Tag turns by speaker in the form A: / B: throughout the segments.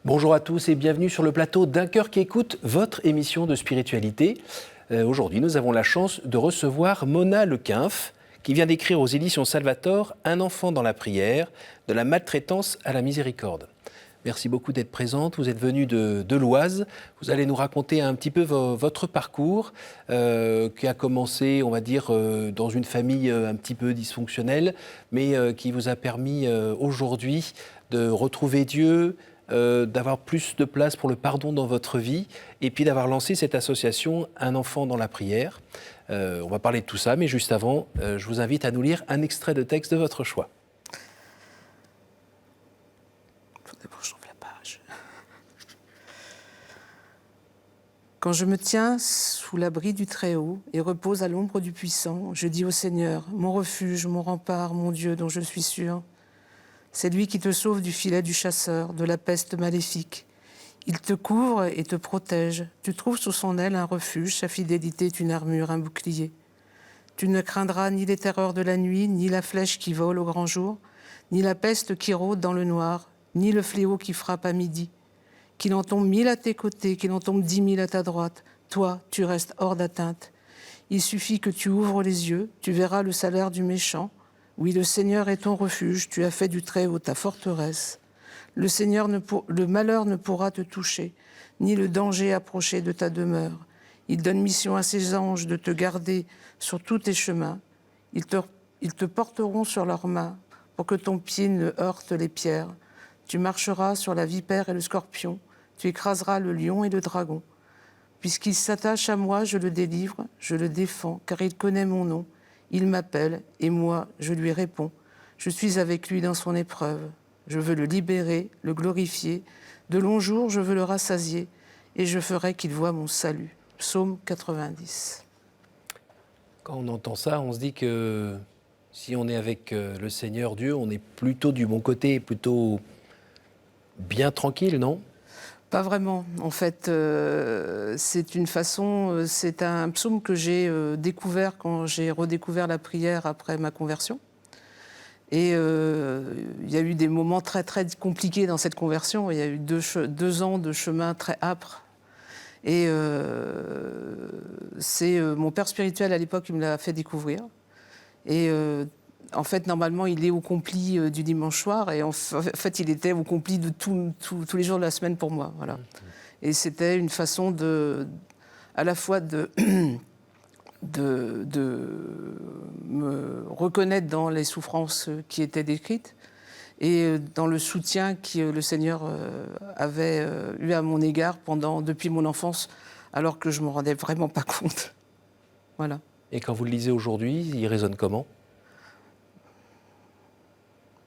A: Bonjour à tous et bienvenue sur le plateau d'Un cœur qui écoute, votre émission de spiritualité. Aujourd'hui, nous avons la chance de recevoir Mona Lequinf, qui vient d'écrire aux éditions Salvator « Un enfant dans la prière, de la maltraitance à la miséricorde ». Merci beaucoup d'être présente. Vous êtes venue de l'Oise. Vous allez nous raconter un petit peu votre parcours qui a commencé, on va dire, dans une famille un petit peu dysfonctionnelle, mais qui vous a permis aujourd'hui de retrouver Dieu, d'avoir plus de place pour le pardon dans votre vie et puis d'avoir lancé cette association Un enfant dans la prière. On va parler de tout ça, mais juste avant, je vous invite à nous lire un extrait de texte de votre choix.
B: D'abord, je trouve la page. Quand je me tiens sous l'abri du Très-Haut et repose à l'ombre du Puissant, je dis au Seigneur, mon refuge, mon rempart, mon Dieu dont je suis sûr. C'est lui qui te sauve du filet du chasseur, de la peste maléfique. Il te couvre et te protège. Tu trouves sous son aile un refuge, sa fidélité est une armure, un bouclier. Tu ne craindras ni les terreurs de la nuit, ni la flèche qui vole au grand jour, ni la peste qui rôde dans le noir, ni le fléau qui frappe à midi. Qu'il en tombe 1000 à tes côtés, qu'il en tombe 10 000 à ta droite, toi, tu restes hors d'atteinte. Il suffit que tu ouvres les yeux, tu verras le salaire du méchant. Oui, le Seigneur est ton refuge, tu as fait du Très-Haut ta forteresse. Le malheur ne pourra te toucher, ni le danger approcher de ta demeure. Il donne mission à ses anges de te garder sur tous tes chemins. Ils te porteront sur leurs mains pour que ton pied ne heurte les pierres. Tu marcheras sur la vipère et le scorpion, tu écraseras le lion et le dragon. Puisqu'il s'attache à moi, je le délivre, je le défends, car il connaît mon nom. Il m'appelle et moi, je lui réponds. Je suis avec lui dans son épreuve. Je veux le libérer, le glorifier. De longs jours, je veux le rassasier et je ferai qu'il voie mon salut. Psaume 90.
A: Quand on entend ça, on se dit que si on est avec le Seigneur Dieu, on est plutôt du bon côté, plutôt bien tranquille, non ?
B: Pas vraiment. En fait, c'est un psaume que j'ai découvert quand j'ai redécouvert la prière après ma conversion. Et il y a eu des moments très, très compliqués dans cette conversion. Il y a eu 2 ans de chemin très âpre. Et c'est mon père spirituel à l'époque qui me l'a fait découvrir. Et en fait, normalement, il est au complis du dimanche soir. Et en fait, il était au complis de tous les jours de la semaine pour moi. Voilà. Et c'était une façon à la fois de me reconnaître dans les souffrances qui étaient décrites et dans le soutien que le Seigneur avait eu à mon égard depuis mon enfance, alors que je ne me rendais vraiment pas compte. Voilà.
A: Et quand vous le lisez aujourd'hui, il résonne comment ?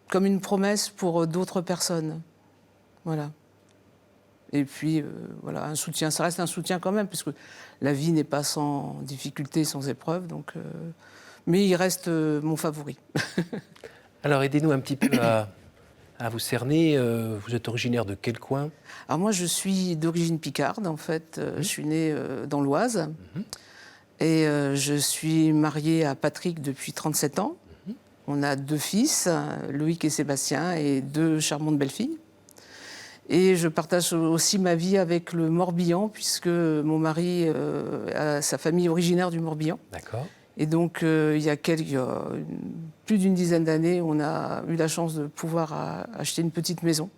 B: Comme une promesse pour d'autres personnes. Voilà. Et puis, voilà, un soutien. Ça reste un soutien quand même, puisque la vie n'est pas sans difficulté, sans épreuve. Donc, mais il reste mon favori.
A: Alors, aidez-nous un petit peu à vous cerner. Vous êtes originaire de quel coin ?
B: Alors moi, je suis d'origine picarde, en fait. Je suis née dans l'Oise. Et je suis mariée à Patrick depuis 37 ans. On a 2 fils, Loïc et Sébastien, et 2 charmantes belles-filles. Et je partage aussi ma vie avec le Morbihan, puisque mon mari a sa famille originaire du Morbihan.
A: D'accord.
B: Et donc, il y a plus d'une dizaine d'années, on a eu la chance de pouvoir acheter une petite maison.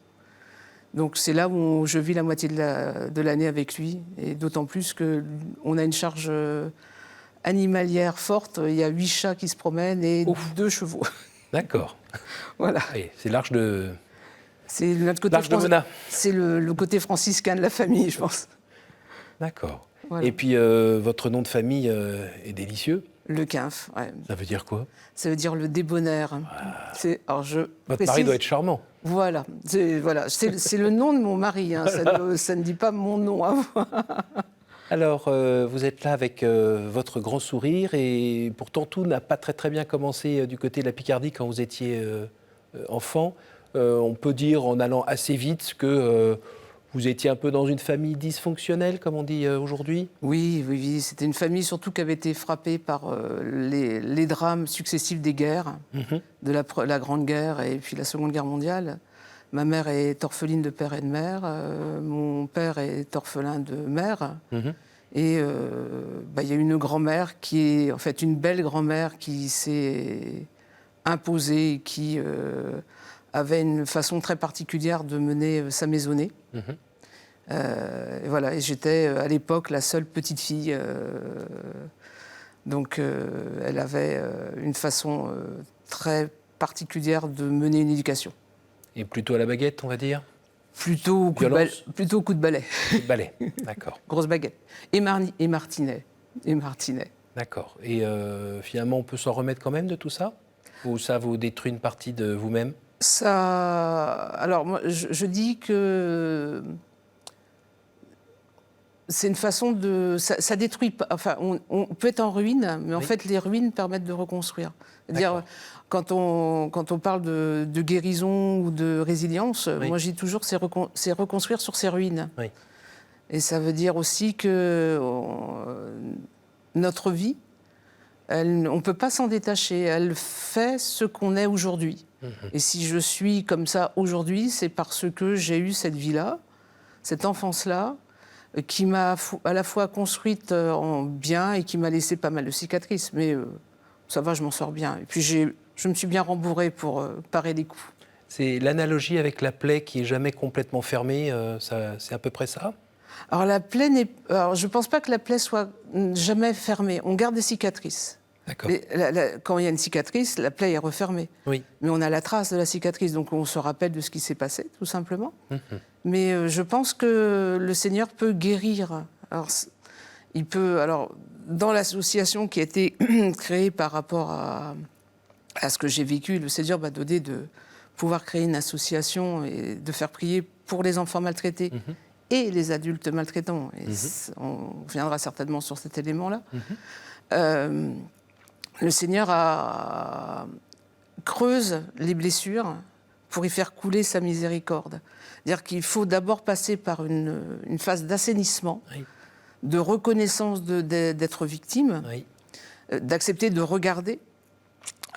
B: Donc, c'est là où je vis la moitié de l'année avec lui. Et d'autant plus qu'on a une charge animalière forte. Il y a 8 chats qui se promènent et 2 chevaux.
A: D'accord.
B: Voilà.
A: Oui, c'est l'arche de...
B: C'est notre côté c'est le côté franciscain de la famille, je pense.
A: D'accord.
B: Voilà.
A: Et puis, votre nom de famille est délicieux.
B: Lequinf, ouais.
A: Ça veut dire quoi ?
B: Ça veut dire le débonnaire.
A: Votre mari doit être charmant.
B: Voilà. C'est le nom de mon mari. Hein. Ça ne dit pas mon nom à moi.
A: Alors, vous êtes là avec votre grand sourire et pourtant tout n'a pas très très bien commencé du côté de la Picardie quand vous étiez enfant. On peut dire en allant assez vite que vous étiez un peu dans une famille dysfonctionnelle, comme on dit aujourd'hui.
B: Oui. C'était une famille surtout qui avait été frappée par les drames successifs des guerres, de la Grande Guerre et puis la Seconde Guerre mondiale. Ma mère est orpheline de père et de mère. Mon père est orphelin de mère. Et il y a une grand-mère qui est, en fait, une belle grand-mère qui s'est imposée, qui avait une façon très particulière de mener sa maisonnée. Et voilà, et j'étais à l'époque la seule petite fille. Donc elle avait une façon très particulière de mener une éducation.
A: Et plutôt à la baguette, on va dire?
B: Plutôt au coup de balai.
A: Coup de balai, d'accord.
B: Grosse baguette. Et martinet.
A: D'accord. Et finalement, on peut s'en remettre quand même de tout ça? Ou ça vous détruit une partie de vous-même?
B: Ça... Alors, moi, je dis que c'est une façon de... Ça détruit pas... Enfin, on peut être en ruine, mais en fait, les ruines permettent de reconstruire. C'est-à-dire, quand on parle de guérison ou de résilience, moi, je dis toujours que c'est reconstruire sur ses ruines. Oui. Et ça veut dire aussi que notre vie, on ne peut pas s'en détacher. Elle fait ce qu'on est aujourd'hui. Et si je suis comme ça aujourd'hui, c'est parce que j'ai eu cette vie-là, cette enfance-là, qui m'a à la fois construite en bien et qui m'a laissé pas mal de cicatrices. Mais ça va, je m'en sors bien. Et puis je me suis bien rembourrée pour parer les coups.
A: C'est l'analogie avec la plaie qui n'est jamais complètement fermée, c'est à peu près ça?
B: Alors la plaie alors je ne pense pas que la plaie soit jamais fermée. On garde des cicatrices.
A: D'accord.
B: Mais quand il y a une cicatrice, la plaie est refermée. Oui. Mais on a la trace de la cicatrice, donc on se rappelle de ce qui s'est passé, tout simplement. Mais je pense que le Seigneur peut guérir. Alors, il peut. Alors, dans l'association qui a été créée par rapport à ce que j'ai vécu, le Seigneur m'a donné de pouvoir créer une association et de faire prier pour les enfants maltraités et les adultes maltraitants. Et on reviendra certainement sur cet élément-là. Le Seigneur creuse les blessures pour y faire couler sa miséricorde. C'est-à-dire qu'il faut d'abord passer par une phase d'assainissement, de reconnaissance d'être victime, d'accepter de regarder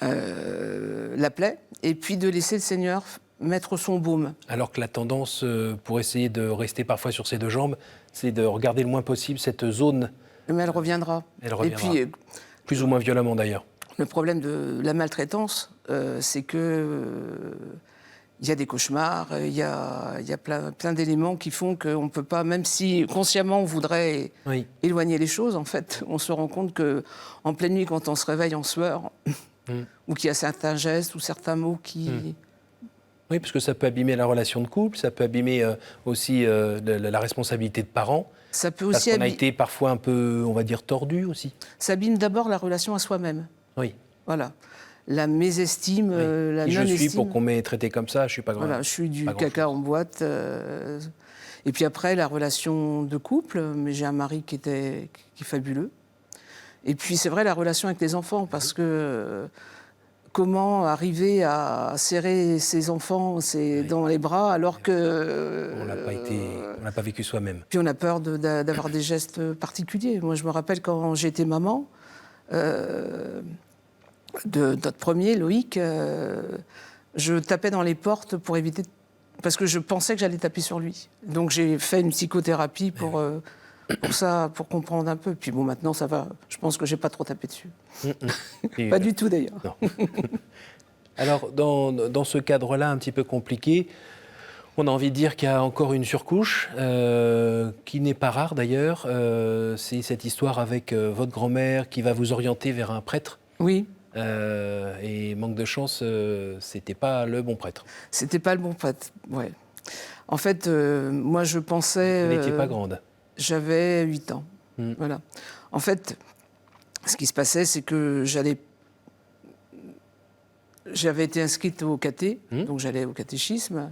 B: la plaie, et puis de laisser le Seigneur mettre son baume.
A: Alors que la tendance, pour essayer de rester parfois sur ses deux jambes, c'est de regarder le moins possible cette zone.
B: Mais elle reviendra.
A: Elle reviendra. Et puis, plus ou moins violemment d'ailleurs.
B: Le problème de la maltraitance, c'est que il y a des cauchemars, il y a plein d'éléments qui font qu'on ne peut pas, même si consciemment on voudrait éloigner les choses, en fait, on se rend compte qu'en pleine nuit, quand on se réveille en sueur, ou qu'il y a certains gestes ou certains mots qui...
A: Oui, parce que ça peut abîmer la relation de couple, ça peut abîmer aussi la responsabilité de parents.
B: Ça peut aussi
A: parce qu'on a été parfois un peu, on va dire, tordu aussi.
B: Ça abîme d'abord la relation à soi-même.
A: Oui.
B: Voilà. La mésestime, la non-estime.
A: Je suis pour qu'on m'ait traité comme ça, je suis pas grand.
B: Voilà, je suis du caca en boîte. Et puis après, la relation de couple, mais j'ai un mari qui est fabuleux. Et puis c'est vrai, la relation avec les enfants, parce que comment arriver à serrer ses enfants dans les bras alors que...
A: on n'a pas vécu soi-même.
B: Puis on a peur d'avoir des gestes particuliers. Moi, je me rappelle quand j'étais maman, de notre premier, Loïc, je tapais dans les portes pour éviter... Parce que je pensais que j'allais taper sur lui. Donc j'ai fait une psychothérapie pour ça, pour comprendre un peu. Puis bon, maintenant, ça va. Je pense que j'ai pas trop tapé dessus. Pas du tout, d'ailleurs.
A: Alors, dans ce cadre-là, un petit peu compliqué, on a envie de dire qu'il y a encore une surcouche, qui n'est pas rare d'ailleurs. C'est cette histoire avec votre grand-mère qui va vous orienter vers un prêtre.
B: Oui.
A: Et manque de chance, c'était pas le bon prêtre.
B: C'était pas le bon prêtre, ouais. En fait, moi, je pensais...
A: Vous n'étiez pas grande.
B: J'avais 8 ans. Voilà. En fait, ce qui se passait, c'est que j'avais été inscrite au caté, donc j'allais au catéchisme.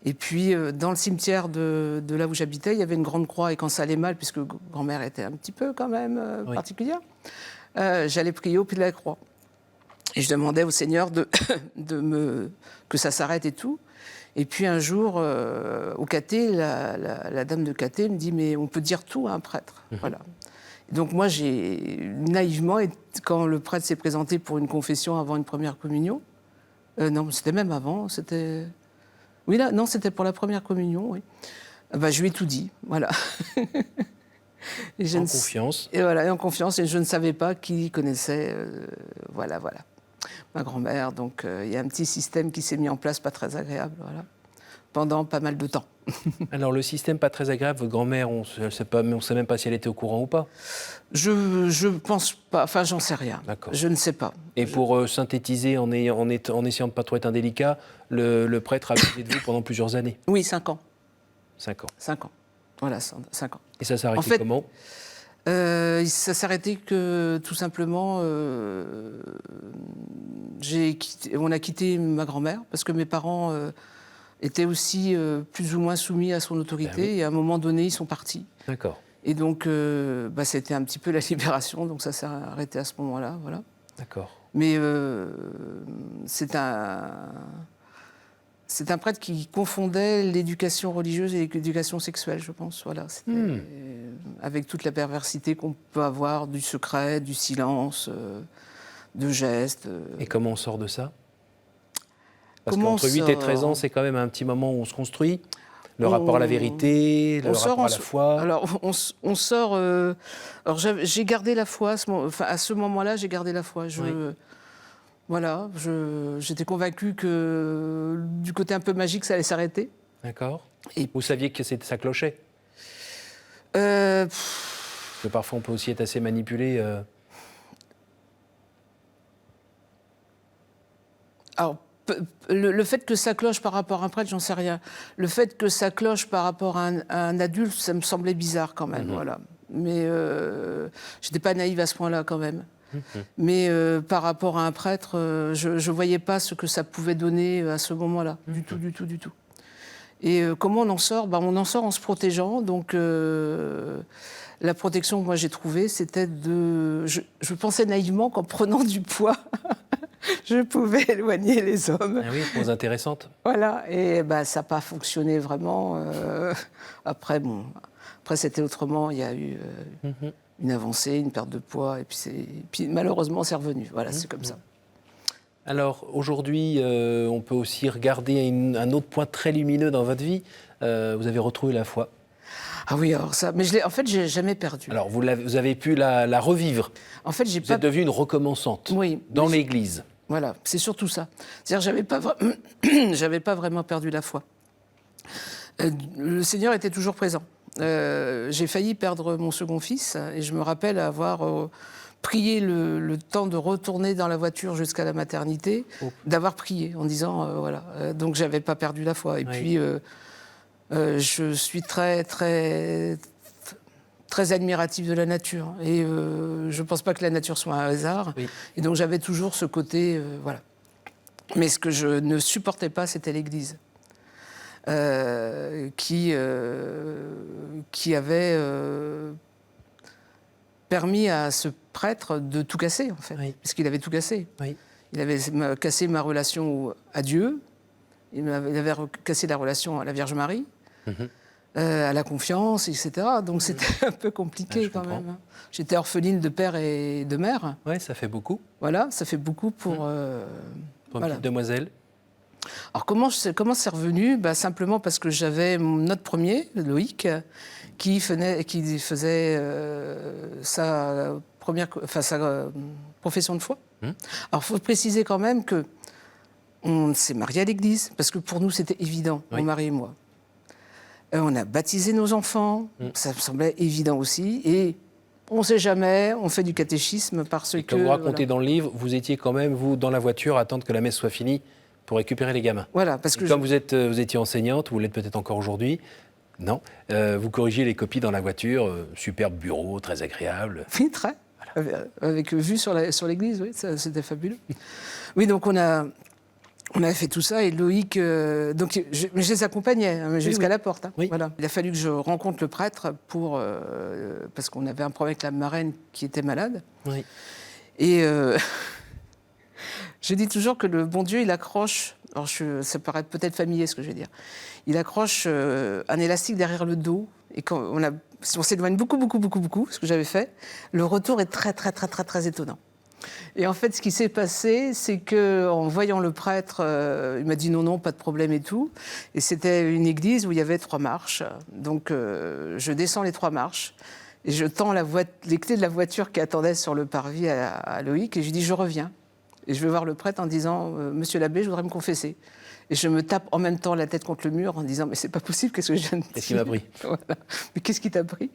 B: Et puis, dans le cimetière de là où j'habitais, il y avait une grande croix. Et quand ça allait mal, puisque grand-mère était un petit peu quand même particulière, j'allais prier au pied de la croix. Et je demandais au Seigneur que ça s'arrête et tout. Et puis un jour, au caté, la dame de caté me dit « Mais on peut dire tout à un prêtre. » Voilà. Donc moi, j'ai naïvement, quand le prêtre s'est présenté pour une confession avant une première communion, non, c'était même avant, c'était... Oui, là, non, c'était pour la première communion, oui. Je lui ai tout dit, voilà.
A: En confiance.
B: Et voilà, et en confiance, et je ne savais pas qui connaissait, voilà, ma grand-mère. Donc, il y a un petit système qui s'est mis en place, pas très agréable, voilà, pendant pas mal de temps.
A: Alors, le système pas très agréable, votre grand-mère, on ne sait même pas si elle était au courant ou pas.
B: Je pense pas, enfin, j'en sais rien.
A: D'accord.
B: Je ne sais pas.
A: Et pour synthétiser, en essayant de ne pas trop être indélicat, le prêtre a abusé de vous pendant plusieurs années.
B: Oui, 5 ans.
A: 5 ans.
B: 5 ans. Voilà, 5 ans.
A: Et ça s'est arrêté
B: En fait,
A: comment ?
B: Ça s'est arrêté que, tout simplement, on a quitté ma grand-mère, parce que mes parents étaient aussi plus ou moins soumis à son autorité,
A: Ben oui.
B: et à un moment donné, ils sont partis.
A: D'accord.
B: Et donc, c'était un petit peu la libération, donc ça s'est arrêté à ce moment-là, voilà.
A: D'accord.
B: Mais c'est un prêtre qui confondait l'éducation religieuse et l'éducation sexuelle, je pense. Voilà, avec toute la perversité qu'on peut avoir du secret, du silence, de gestes.
A: Et comment on sort de ça ? Parce
B: Comment
A: qu'entre 8 et 13 ans, c'est quand même un petit moment où on se construit. Le rapport à la vérité, le rapport à la foi.
B: Alors, on sort... alors, j'ai gardé la foi, à ce moment-là, j'ai gardé la foi. Voilà, j'étais convaincue que du côté un peu magique, ça allait s'arrêter.
A: D'accord.
B: Et
A: vous saviez que ça clochait ?
B: euh,
A: Parce que parfois, on peut aussi être assez manipulé.
B: Alors, le fait que ça cloche par rapport à un prêtre, j'en sais rien. Le fait que ça cloche par rapport à un adulte, ça me semblait bizarre quand même, voilà. Mais j'étais pas naïve à ce point-là quand même. Mais par rapport à un prêtre, je ne voyais pas ce que ça pouvait donner à ce moment-là, du tout. Et comment on en sort ? On en sort en se protégeant. Donc la protection que moi j'ai trouvée, c'était de... Je pensais naïvement qu'en prenant du poids, je pouvais éloigner les hommes.
A: Ah oui, pause intéressante.
B: Voilà, et ça n'a pas fonctionné vraiment. Après, c'était autrement. Il y a eu une avancée, une perte de poids, et puis malheureusement, c'est revenu. Voilà, c'est comme ça.
A: Alors, aujourd'hui, on peut aussi regarder un autre point très lumineux dans votre vie. Vous avez retrouvé la foi.
B: Ah oui, alors ça... Mais en fait, je l'ai jamais perdu.
A: Alors, vous avez pu la revivre.
B: En fait,
A: vous êtes devenue une recommençante dans l'Église.
B: Voilà, c'est surtout ça. C'est-à-dire, j'avais pas vraiment perdu la foi. Le Seigneur était toujours présent. J'ai failli perdre mon second fils, et je me rappelle avoir prié le temps de retourner dans la voiture jusqu'à la maternité, d'avoir prié en disant voilà. Donc, j'avais pas perdu la foi. Et puis, je suis très, très, très admirative de la nature. Et je ne pense pas que la nature soit un hasard. Oui. Et donc j'avais toujours ce côté... voilà. Mais ce que je ne supportais pas, c'était l'Église. Qui avait permis à ce prêtre de tout casser, en fait. Oui. Parce qu'il avait tout cassé. Oui. Il avait cassé ma relation à Dieu. Il avait cassé la relation à la Vierge Marie. À la confiance, etc. Donc c'était un peu compliqué quand même. J'étais orpheline de père et de mère.
A: Oui, ça fait beaucoup.
B: Voilà, ça fait beaucoup pour
A: une petite demoiselle.
B: Alors comment c'est revenu ? Simplement parce que j'avais notre premier, Loïc, qui faisait sa profession de foi. Alors il faut préciser quand même que on s'est mariés à l'église, parce que pour nous c'était évident, mon mari et moi. On a baptisé nos enfants, ça me semblait évident aussi, et on ne sait jamais, on fait du catéchisme parce que...
A: Comme vous racontez dans le livre, vous étiez quand même, vous, dans la voiture, à attendre que la messe soit finie pour récupérer les gamins.
B: Voilà, parce que...
A: Comme vous étiez enseignante, vous l'êtes peut-être encore aujourd'hui, non, vous corrigiez les copies dans la voiture, superbe bureau, très agréable.
B: Oui, très, voilà. Avec vue sur l'église, oui, c'était fabuleux. Oui, donc on avait fait tout ça, et Loïc... donc je les accompagnais jusqu'à la porte. Oui. Voilà. Il a fallu que je rencontre le prêtre parce qu'on avait un problème avec la marraine qui était malade. Oui. Et je dis toujours que le bon Dieu, il accroche... Alors ça paraît peut-être familier ce que je vais dire. Il accroche un élastique derrière le dos, et quand si on s'éloigne beaucoup, ce que j'avais fait, le retour est très, très, très, très, très étonnant. Et en fait, ce qui s'est passé, c'est qu'en voyant le prêtre, il m'a dit non, pas de problème et tout. Et c'était une église où il y avait 3 marches. Donc, je descends les 3 marches et je tends les clés de la voiture qui attendait sur le parvis à Loïc et je lui dis, je reviens. Et je vais voir le prêtre en disant, Monsieur l'abbé, je voudrais me confesser. Et je me tape en même temps la tête contre le mur en disant, mais c'est pas possible, qu'est-ce que je viens de dire ?
A: Qu'est-ce qui m'a pris ?
B: Voilà. Mais qu'est-ce qui t'a pris ?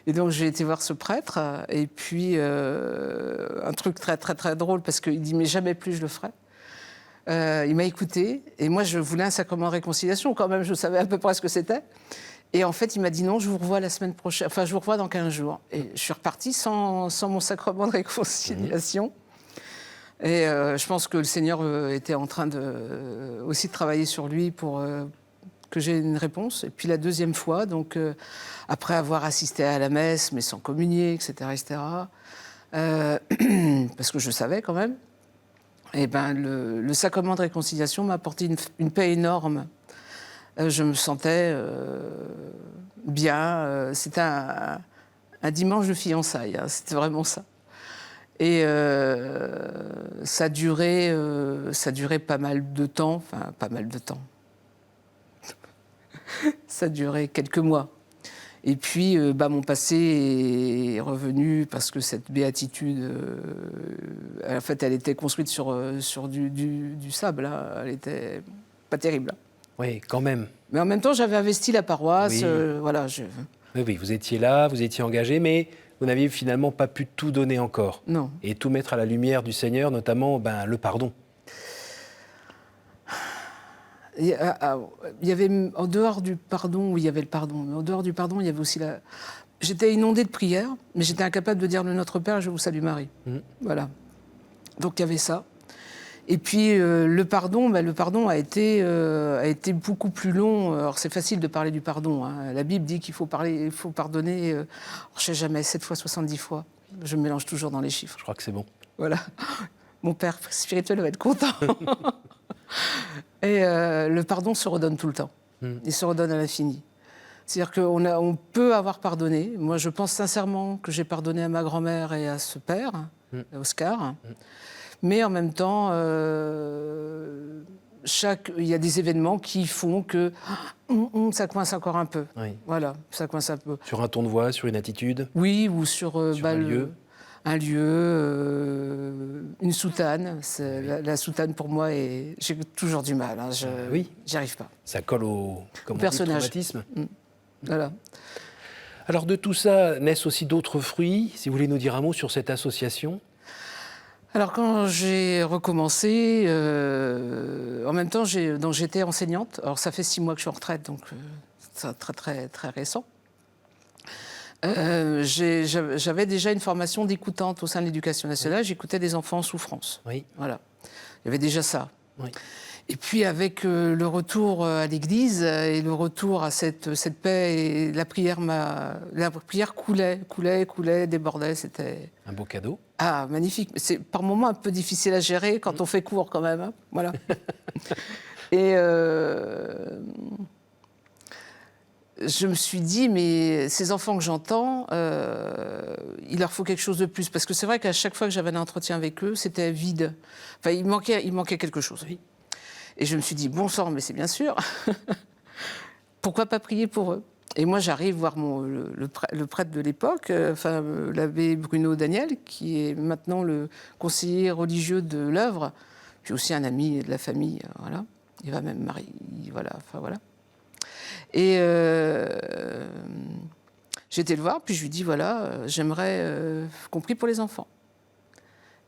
B: Et donc j'ai été voir ce prêtre, et puis un truc très très très drôle, parce qu'il dit, mais jamais plus je le ferai. Il m'a écouté, et moi je voulais un sacrement de réconciliation, quand même, je savais à peu près ce que c'était. Et en fait, il m'a dit non, je vous revois la semaine prochaine, enfin je vous revois dans 15 jours. Et je suis repartie sans mon sacrement de réconciliation. Et je pense que le Seigneur était en train aussi de travailler sur lui pour que j'ai une réponse. Et puis la deuxième fois, donc après avoir assisté à la messe, mais sans communier, etc., parce que je savais quand même, et ben le sacrement de réconciliation m'a apporté une paix énorme. Je me sentais bien. C'était un dimanche de fiançailles, hein, c'était vraiment ça. Et ça durait pas mal de temps, enfin pas mal de temps. Ça durait quelques mois. Et puis mon passé est revenu parce que cette béatitude, en fait, elle était construite sur du sable. Hein. Elle était pas terrible. Hein.
A: Oui, quand même.
B: Mais en même temps, j'avais investi la paroisse.
A: Oui.
B: Voilà.
A: Oui, vous étiez là, vous étiez engagé, mais vous n'aviez finalement pas pu tout donner encore.
B: Non.
A: Et tout mettre à la lumière du Seigneur, notamment le pardon.
B: Il y avait, en dehors du pardon, oui, il y avait le pardon, mais en dehors du pardon, il y avait aussi J'étais inondée de prières, mais j'étais incapable de dire le Notre Père, je vous salue Marie. Voilà. Donc il y avait ça. Et puis le pardon a été beaucoup plus long. Alors c'est facile de parler du pardon. Hein. La Bible dit qu'il faut pardonner, je ne sais jamais, 7 fois, 70 fois. Je me mélange toujours dans les chiffres.
A: Je crois que c'est bon.
B: Voilà. Mon père spirituel va être content. Et le pardon se redonne tout le temps. Il se redonne à l'infini. C'est-à-dire qu'on peut avoir pardonné. Moi, je pense sincèrement que j'ai pardonné à ma grand-mère et à ce père, à Oscar. Mais en même temps, il y a des événements qui font que ça coince encore un peu.
A: Oui.
B: Voilà, ça coince un peu.
A: Sur un ton de voix, sur une attitude ?
B: Oui, ou sur
A: un lieu ?
B: Un lieu, une soutane. La soutane, pour moi, j'ai toujours du mal. Hein.
A: Oui.
B: J'y arrive pas.
A: Ça colle au
B: personnage.
A: traumatisme.
B: Voilà.
A: Alors de tout ça naissent aussi d'autres fruits. Si vous voulez nous dire un mot sur cette association ?
B: Alors quand j'ai recommencé, en même temps, j'étais enseignante. Alors ça fait 6 mois que je suis en retraite, donc c'est très très très récent. J'avais déjà une formation d'écoutante au sein de l'Éducation nationale. J'écoutais des enfants en souffrance.
A: Oui.
B: Voilà. Il y avait déjà ça.
A: Oui.
B: Et puis avec le retour à l'Église et le retour à cette paix, et la prière coulait, débordait. C'était
A: Un beau cadeau.
B: Ah, magnifique. C'est par moments un peu difficile à gérer quand on fait court quand même. Hein. Voilà. Et je me suis dit, mais ces enfants que j'entends, il leur faut quelque chose de plus. Parce que c'est vrai qu'à chaque fois que j'avais un entretien avec eux, c'était vide. Enfin, il manquait quelque chose. Oui. Et je me suis dit, bon sang, mais c'est bien sûr. Pourquoi pas prier pour eux ? Et moi, j'arrive voir le prêtre de l'époque, l'abbé Bruno Daniel, qui est maintenant le conseiller religieux de l'œuvre, puis aussi un ami de la famille. Voilà. Il va même marier. Voilà. Et j'ai été le voir, puis je lui dis, voilà, j'aimerais, compris pour les enfants.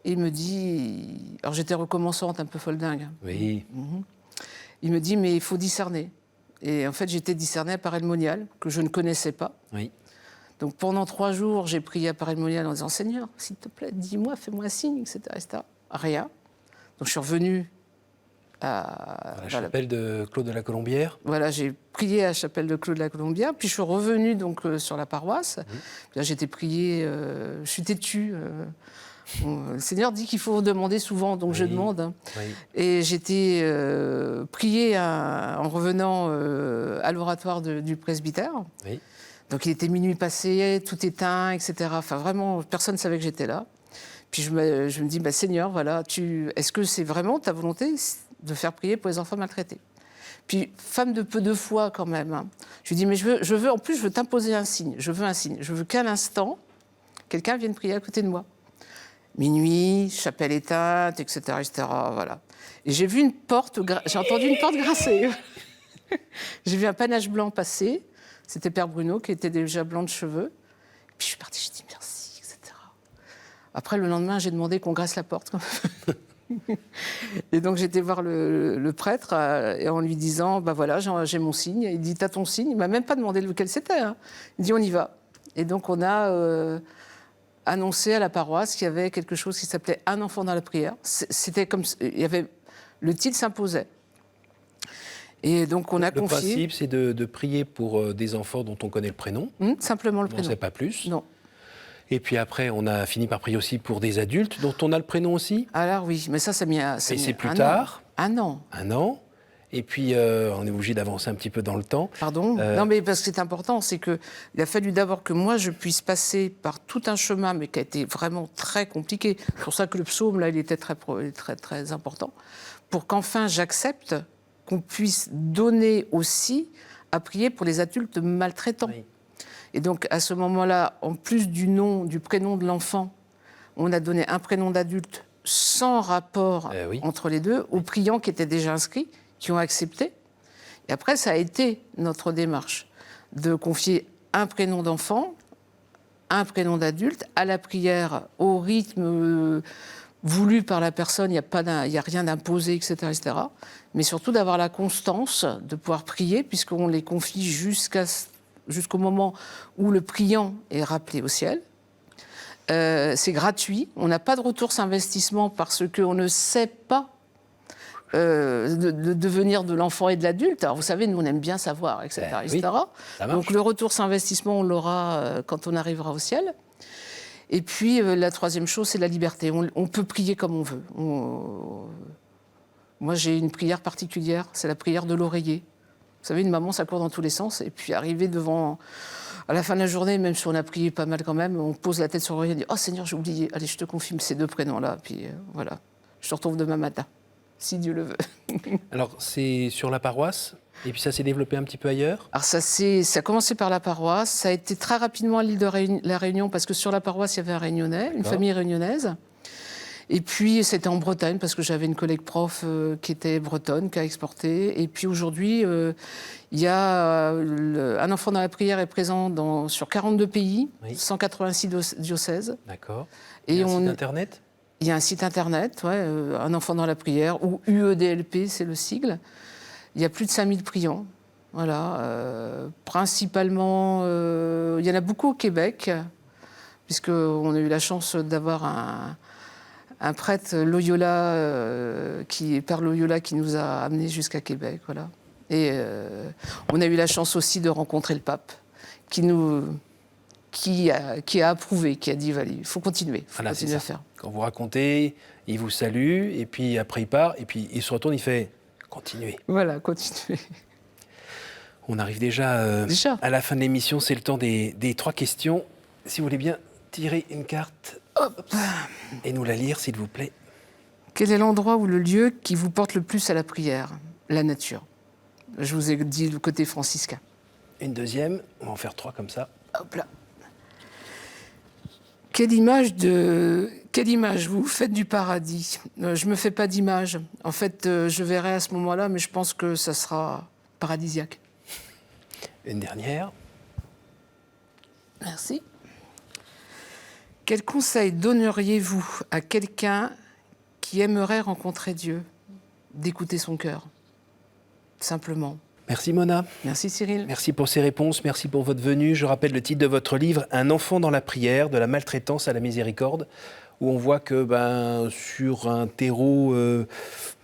B: Et il me dit, alors j'étais recommençante, un peu folle dingue.
A: Oui.
B: Il me dit, mais il faut discerner. Et en fait, j'étais discernée à Paray-le-Monial, que je ne connaissais pas.
A: Oui.
B: Donc pendant 3 jours, j'ai prié à Paray-le-Monial en disant, Seigneur, s'il te plaît, dis-moi, fais-moi un signe, etc. Rien. Donc je suis revenue à
A: la chapelle de Claude de la Colombière.
B: Voilà, j'ai prié à la chapelle de Claude de la Colombière, puis je suis revenue donc, sur la paroisse. Puis là, j'ai été priée, je suis têtue. Le Seigneur dit qu'il faut demander souvent, donc je demande. Hein.
A: Oui.
B: Et j'étais priée en revenant à l'oratoire du presbytère.
A: Oui.
B: Donc il était minuit passé, tout éteint, etc. Enfin vraiment, personne ne savait que j'étais là. Puis je me dis, Seigneur, voilà, est-ce que c'est vraiment ta volonté de faire prier pour les enfants maltraités? Puis, femme de peu de foi quand même, hein. Je lui dis, mais en plus, je veux t'imposer un signe. Je veux un signe. Je veux qu'à l'instant, quelqu'un vienne prier à côté de moi. Minuit, chapelle éteinte, etc., etc., voilà. Et j'ai entendu une porte grincer. J'ai vu un panache blanc passer. C'était Père Bruno, qui était déjà blanc de cheveux. Puis je suis partie, j'ai dit merci, etc. Après, le lendemain, j'ai demandé qu'on graisse la porte. Et donc, j'étais voir le prêtre et en lui disant, voilà, j'ai mon signe. Il dit, t'as ton signe? Il m'a même pas demandé lequel c'était, hein. Il dit, on y va. Et donc, on a annoncé à la paroisse qu'il y avait quelque chose qui s'appelait Un enfant dans la prière. C'était comme, le titre s'imposait. Et donc, on a confié...
A: Le principe, c'est de prier pour des enfants dont on connaît le prénom.
B: Simplement le prénom.
A: On ne sait pas plus.
B: Non.
A: Et puis après, on a fini par prier aussi pour des adultes dont on a le prénom aussi.
B: Alors oui, mais ça a mis un...
A: Et c'est plus tard.
B: Un an.
A: Un an. Et puis, on est obligé d'avancer un petit peu dans le temps.
B: Pardon. Non, mais parce que c'est important, c'est qu'il a fallu d'abord que moi, je puisse passer par tout un chemin, mais qui a été vraiment très compliqué. C'est pour ça que le psaume, là, il était très, très, très important. Pour qu'enfin, j'accepte qu'on puisse donner aussi à prier pour les adultes maltraitants. Oui. Et donc, à ce moment-là, en plus du prénom de l'enfant, on a donné un prénom d'adulte sans rapport entre les deux, aux priants qui étaient déjà inscrits, qui ont accepté. Et après, ça a été notre démarche de confier un prénom d'enfant, un prénom d'adulte, à la prière, au rythme voulu par la personne, il n'y a rien d'imposé, etc., etc. Mais surtout d'avoir la constance de pouvoir prier, puisqu'on les confie jusqu'au moment où le priant est rappelé au ciel. C'est gratuit, on n'a pas de retour sur investissement parce qu'on ne sait pas le devenir de l'enfant et de l'adulte. Alors vous savez, nous on aime bien savoir, etc.
A: Oui,
B: etc. Donc le retour sur investissement, on l'aura quand on arrivera au ciel. Et puis la troisième chose, c'est la liberté. On peut prier comme on veut. Moi j'ai une prière particulière, c'est la prière de l'oreiller. Vous savez, une maman, ça court dans tous les sens. Et puis, arriver devant, à la fin de la journée, même si on a prié pas mal quand même, on pose la tête sur l'oreiller et on dit « Oh Seigneur, j'ai oublié. Allez, je te confie ces deux prénoms-là. » Puis voilà, je te retrouve demain matin, si Dieu le veut.
A: Alors, c'est sur la paroisse, et puis ça s'est développé un petit peu ailleurs?
B: Alors, ça a commencé par la paroisse. Ça a été très rapidement à l'île de la Réunion, parce que sur la paroisse, il y avait un Réunionnais, une famille réunionnaise. Et puis, c'était en Bretagne, parce que j'avais une collègue prof qui était bretonne, qui a exporté. Et puis, aujourd'hui, il y a Un enfant dans la prière est présent sur 42 pays, 186 diocèses.
A: D'accord.
B: Et
A: un site internet?
B: Il y a un site internet, Un enfant dans la prière, ou UEDLP, c'est le sigle. Il y a plus de 5000 priants. Voilà. Principalement, il y en a beaucoup au Québec, puisqu'on a eu la chance d'avoir un prêtre Loyola, Père Loyola, qui nous a amenés jusqu'à Québec, voilà. Et on a eu la chance aussi de rencontrer le pape, qui a approuvé, qui a dit il faut continuer, continuer à faire.
A: Quand vous racontez, il vous salue, et puis après il part, et puis il se retourne, il fait continuez.
B: Voilà, continuez.
A: On arrive déjà à la fin de l'émission, c'est le temps des 3 questions. Si vous voulez bien tirer une carte. Hop. Et nous la lire, s'il vous plaît.
B: Quel est l'endroit ou le lieu qui vous porte le plus à la prière? La nature. Je vous ai dit le côté franciscain.
A: Une deuxième, on va en faire 3 comme ça.
B: Hop là. Quelle image vous faites du paradis? Je ne me fais pas d'image. En fait, je verrai à ce moment-là, mais je pense que ça sera paradisiaque.
A: Une dernière.
B: Merci. Quel conseil donneriez-vous à quelqu'un qui aimerait rencontrer Dieu? D'écouter son cœur, simplement.
A: Merci Mona.
B: Merci Cyril.
A: Merci pour ces réponses, merci pour votre venue. Je rappelle le titre de votre livre, Un enfant dans la prière, de la maltraitance à la miséricorde, où on voit que sur un terreau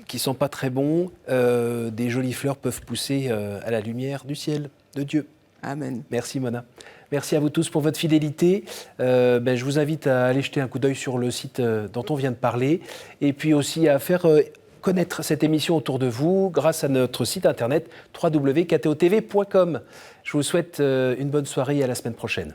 A: qui ne sent pas très bon, des jolies fleurs peuvent pousser à la lumière du ciel, de Dieu.
B: Amen.
A: Merci Mona. Merci à vous tous pour votre fidélité. Je vous invite à aller jeter un coup d'œil sur le site dont on vient de parler et puis aussi à faire connaître cette émission autour de vous grâce à notre site internet www.ktotv.com. Je vous souhaite une bonne soirée et à la semaine prochaine.